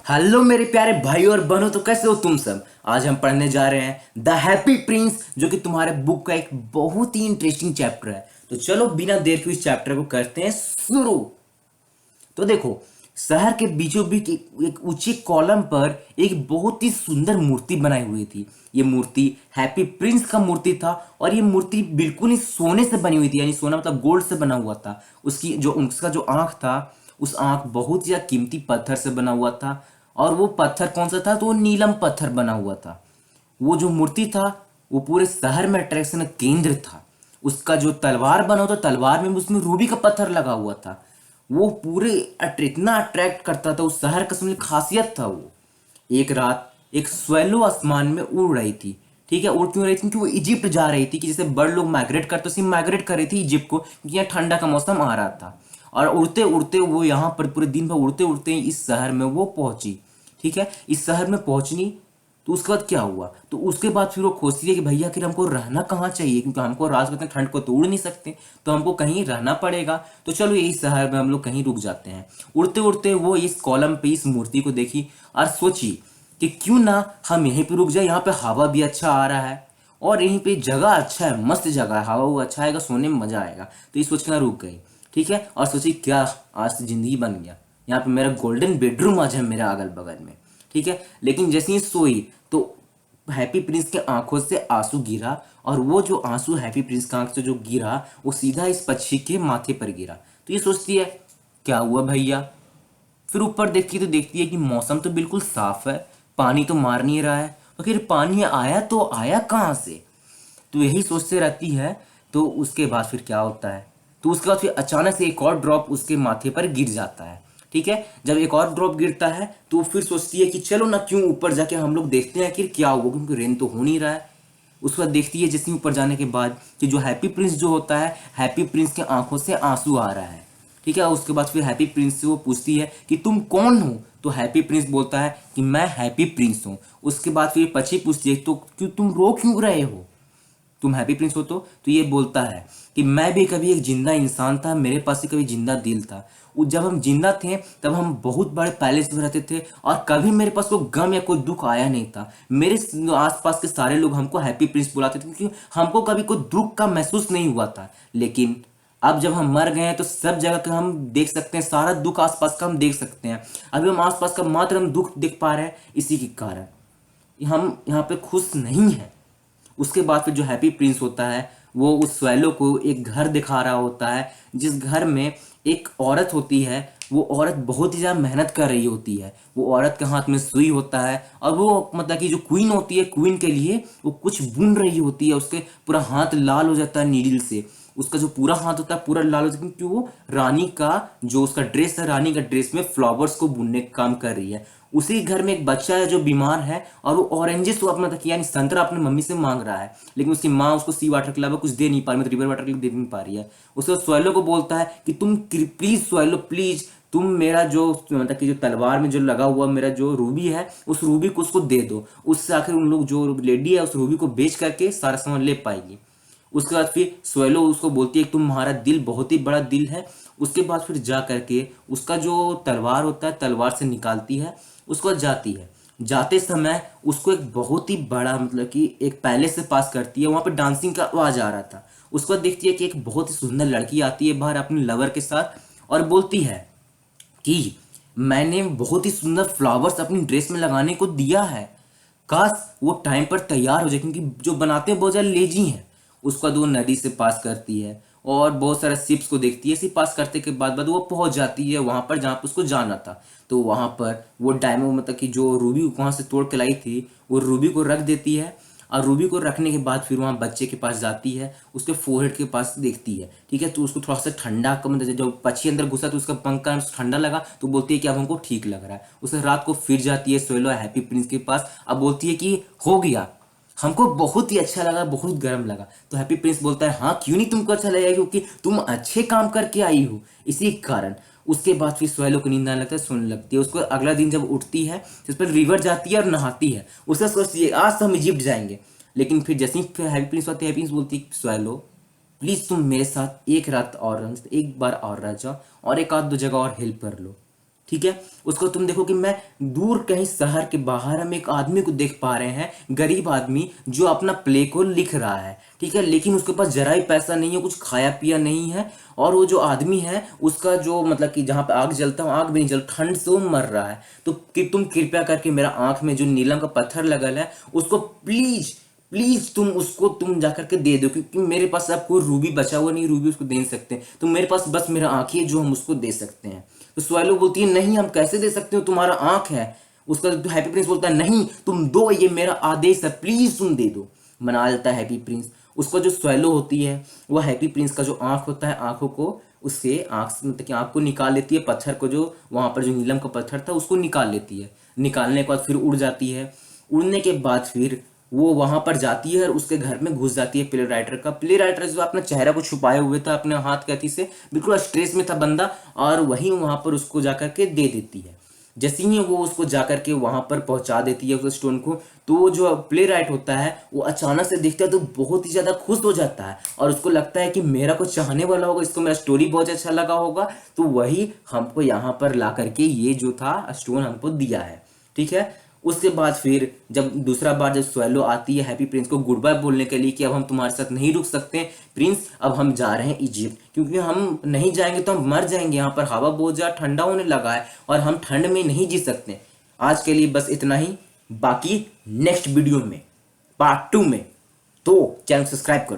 Hello मेरे प्यारे भाई और बहनों, तो कैसे हो तुम सब। आज हम पढ़ने जा रहे हैं द हैप्पी प्रिंस, जो कि तुम्हारे बुक का एक बहुत ही इंटरेस्टिंग चैप्टर है। तो चलो बिना देर के इस चैप्टर को करते हैं शुरू। तो देखो, शहर के बीचों बीच एक ऊंचे कॉलम पर एक बहुत ही सुंदर मूर्ति बनाई हुई थी। ये मूर्ति हैप्पी प्रिंस का मूर्ति था और ये मूर्ति बिल्कुल ही सोने से बनी हुई थी, यानी सोना मतलब गोल्ड से बना हुआ था। उसका जो आंख था, उस आंख बहुत ही कीमती पत्थर से बना हुआ था। और वो पत्थर कौन सा था, तो वो नीलम पत्थर बना हुआ था। वो जो मूर्ति था वो पूरे शहर में अट्रैक्शन का केंद्र था। उसका जो तलवार बना हुआ था, तलवार में भी उसमें रूबी का पत्थर लगा हुआ था। वो पूरे इतना अट्रैक्ट करता था, उस शहर का समझ खासियत था वो। एक रात एक स्वेलो आसमान में उड़ रही थी। ठीक है, उड़ क्यों रही थी, क्योंकि वो इजिप्ट जा रही थी, कि जैसे बर्ड लोग माइग्रेट करते उसी माइग्रेट कर रही थी इजिप्ट को, क्योंकि यहाँ ठंडा का मौसम आ रहा था। और उड़ते उड़ते वो यहाँ पर पूरे दिन भर उड़ते उड़ते इस शहर में वो पहुंची। ठीक है, इस शहर में पहुंचनी, तो उसके बाद क्या हुआ, तो उसके बाद फिर वो खोजती है कि भैया कि हमको रहना कहाँ चाहिए, क्योंकि हमको रात को ठंड को तो उड़ नहीं सकते, तो हमको कहीं रहना पड़ेगा। तो चलो यही शहर में हम लोग कहीं रुक जाते हैं। उड़ते उड़ते वो इस कॉलम पे इस मूर्ति को देखी और सोची कि क्यों ना हम यहीं पे रुक जाए, यहाँ पे हवा भी अच्छा आ रहा है और यहीं पे जगह अच्छा है, मस्त जगह है, हवा वो अच्छा आएगा, सोने में मजा आएगा। तो ये सोच के ना रुक गई। ठीक है, और सोची क्या, आज तो जिंदगी बन गया, यहाँ पे मेरा गोल्डन बेडरूम आज है मेरा अगल बगल में। ठीक है, लेकिन जैसे ही सोई तो हैप्पी प्रिंस के आंखों से आंसू गिरा, और वो जो आंसू हैप्पी प्रिंस के आंख से जो गिरा वो सीधा इस पक्षी के माथे पर गिरा। तो ये सोचती है क्या हुआ भैया। फिर ऊपर देखती तो देखती है कि मौसम तो बिल्कुल साफ है, पानी तो मार नहीं रहा है, तो फिर पानी आया तो आया कहाँ से। तो यही सोचते रहती है। तो उसके बाद फिर क्या होता है, तो उसके बाद फिर अचानक से एक और ड्रॉप उसके माथे पर गिर जाता है। ठीक है, जब एक और ड्रॉप गिरता है तो फिर सोचती है कि चलो ना, क्यों ऊपर जाके हम लोग देखते हैं कि क्या हुआ, क्योंकि रेन तो हो नहीं रहा है। उसके बाद देखती है जैसे ऊपर जाने के बाद कि जो हैप्पी प्रिंस जो होता है, हैप्पी प्रिंस के आंखों से आंसू आ रहा है। ठीक है, उसके बाद फिर हैप्पी प्रिंस से वो पूछती है कि तुम कौन हो। तो हैप्पी प्रिंस बोलता है कि मैं हैप्पी प्रिंस हूँ। उसके बाद फिर पक्षी पूछती है तो क्यों, तुम रो क्यों रहे हो, तुम हैप्पी प्रिंस हो। तो ये बोलता है कि मैं भी कभी एक जिंदा इंसान था, मेरे पास भी कभी जिंदा दिल था। जब हम जिंदा थे तब हम बहुत बड़े पैलेस में रहते थे और कभी मेरे पास कोई गम या कोई दुख आया नहीं था। मेरे आसपास के सारे लोग हमको हैप्पी प्रिंस बुलाते थे, क्योंकि हमको कभी कोई दुख का महसूस नहीं हुआ था। लेकिन अब जब हम मर गए हैं तो सब जगह का हम देख सकते हैं, सारा दुख आसपास का हम देख सकते हैं। अभी हम आसपास का मात्र हम दुख देख पा रहे हैं, इसी के कारण हम यहाँ पे खुश नहीं हैं। उसके बाद फिर जो हैप्पी प्रिंस होता है वो उस स्वैलो को एक घर दिखा रहा होता है, जिस घर में एक औरत होती है। वो औरत बहुत ही ज़्यादा मेहनत कर रही होती है। वो औरत के हाथ में सुई होता है और वो मतलब कि जो क्वीन होती है, क्वीन के लिए वो कुछ बुन रही होती है। उसके पूरा हाथ लाल हो जाता है नीडल से। उसका जो पूरा हाथ होता है पूरा लाल हो जाता है, क्योंकि वो रानी का जो उसका ड्रेस है, रानी का ड्रेस में फ्लावर्स को बुनने का काम कर रही है। उसी घर में एक बच्चा है जो बीमार है और वो ऑरेंजेस को अपना तकिया यानी संतरा अपनी मम्मी से मांग रहा है, लेकिन उसकी माँ उसको सी वाटर के अलावा कुछ दे नहीं पा रही, मतलब रिवर वाटर के लिए दे नहीं पा रही है। उसको स्वैलो को बोलता है कि तुम प्लीज स्वैलो प्लीज, तुम मेरा जो मतलब कि जो तलवार में जो लगा हुआ मेरा जो रूबी है, उस रूबी को उसको दे दो। उससे आखिर उन लोग जो लेडी है उस रूबी को बेच करके सारा सामान ले पाएगी। उसके बाद फिर स्वेलो उसको बोलती है कि तुम्हारा दिल बहुत ही बड़ा दिल है। उसके बाद फिर जा करके उसका जो तलवार होता है तलवार से निकालती है, उसको जाती है। जाते समय उसको एक बहुत ही बड़ा मतलब कि एक पैलेस से पास करती है, वहाँ पे डांसिंग का आवाज आ रहा था। उसको देखती है कि एक बहुत ही सुंदर लड़की आती है बाहर अपने लवर के साथ और बोलती है कि मैंने बहुत ही सुंदर फ्लावर्स अपनी ड्रेस में लगाने को दिया है, काश वो टाइम पर तैयार हो जाए, क्योंकि जो बनाते हैं बहुत ज़्यादा लेजी हैं। उसका वो नदी से पास करती है और बहुत सारे शिप्स को देखती है। इसी पास करते के बाद वो पहुंच जाती है वहां पर जहाँ पर उसको जाना था। तो वहां पर वो डायमंड मतलब कि जो रूबी वहां से तोड़ के लाई थी, वो रूबी को रख देती है। और रूबी को रखने के बाद फिर वहाँ बच्चे के पास जाती है, उसके फोरहेड के पास देखती है। ठीक है, तो उसको थोड़ा सा ठंडा का मतलब जब पक्षी अंदर घुसा तो उसका पंख का ठंडा लगा, तो बोलती है कि अब हमको ठीक लग रहा है। उसे रात को फिर जाती है सोएलो हैप्पी प्रिंस के पास, अब बोलती है कि हो गया, हमको बहुत ही अच्छा लगा, बहुत गर्म लगा। तो हैप्पी प्रिंस बोलता है हाँ क्यों नहीं तुमको अच्छा लगेगा, क्योंकि तुम अच्छे काम करके आई हो, इसी कारण। उसके बाद फिर सोहेलो को नींद आने लगता है, सोने लगती है। उसको अगला दिन जब उठती है तो उस पर रिवर जाती है और नहाती है। उससे सोचती है आज तो हम इजिप्ट जाएंगे। लेकिन फिर जैसे ही हैप्पी प्रिंस आती है, हैप्पी प्रिंस बोलती है सोहेलो प्लीज तुम मेरे साथ एक रात और एक बार और रह जाओ और एक आध दो जगह और हेल्प कर लो। ठीक है। उसको तुम देखो कि मैं दूर कहीं शहर के बाहर हम एक आदमी को देख पा रहे हैं, गरीब आदमी जो अपना प्ले को लिख रहा है, ठीक है, लेकिन उसके पास जरा ही पैसा नहीं है, कुछ खाया पिया नहीं है। और वो जो आदमी है उसका जो मतलब कि जहाँ पे आग जलता है आग भी नहीं जल, ठंड से वो मर रहा है। तो कि तुम कृपया करके मेरा आंख में जो नीलम का पत्थर लगल है उसको प्लीज प्लीज तुम जाकर के दे दो, क्योंकि मेरे पास अब कोई रूबी बचा हुआ नहीं, रूबी उसको दे सकते हैं, तो मेरे पास बस मेरा आंख ही है जो हम उसको दे सकते हैं। तो स्वैलो बोलती है नहीं हम कैसे दे सकते हो, तुम्हारा आंख है। उसका तो हैप्पी प्रिंस बोलता है नहीं तुम दो, ये मेरा आदेश है, प्लीज तुम दे दो। मना लेता है हैप्पी प्रिंस। उसका जो स्वैलो होती है वो हैप्पी प्रिंस का जो आंख होता है आंखों को उससे आंख से मतलब कि आंख को निकाल लेती है, पत्थर को जो वहां पर जो नीलम का पत्थर था उसको निकाल लेती है। निकालने के बाद फिर उड़ जाती है। उड़ने के बाद फिर वो वहां पर जाती है और उसके घर में घुस जाती है प्ले राइटर का। प्ले राइटर जो अपने चेहरा को छुपाए हुए था अपने हाथ के अथी से, बिल्कुल स्ट्रेस में था बंदा, और वहीं वहां पर उसको जाकर के दे देती है। जैसे ही वो उसको जाकर के वहां पर पहुंचा देती है उस स्टोन को, तो वो जो प्ले राइट होता है वो अचानक से देखता है तो बहुत ही ज्यादा खुश हो जाता है और उसको लगता है कि मेरा कुछ चाहने वाला होगा, इसको मेरा स्टोरी बहुत अच्छा लगा होगा, तो वही हमको यहाँ पर ला करके ये जो था स्टोन हमको दिया है। ठीक है। उसके बाद फिर जब दूसरा बार जब स्वैलो आती है हैप्पी प्रिंस को गुड बाय बोलने के लिए कि अब हम तुम्हारे साथ नहीं रुक सकते प्रिंस, अब हम जा रहे हैं इजिप्ट, क्योंकि हम नहीं जाएंगे तो हम मर जाएंगे, यहाँ पर हवा बहुत ज़्यादा ठंडा होने लगा है और हम ठंड में नहीं जी सकते। आज के लिए बस इतना ही, बाकी नेक्स्ट वीडियो में पार्ट 2 में, तो चैनल सब्सक्राइब करो।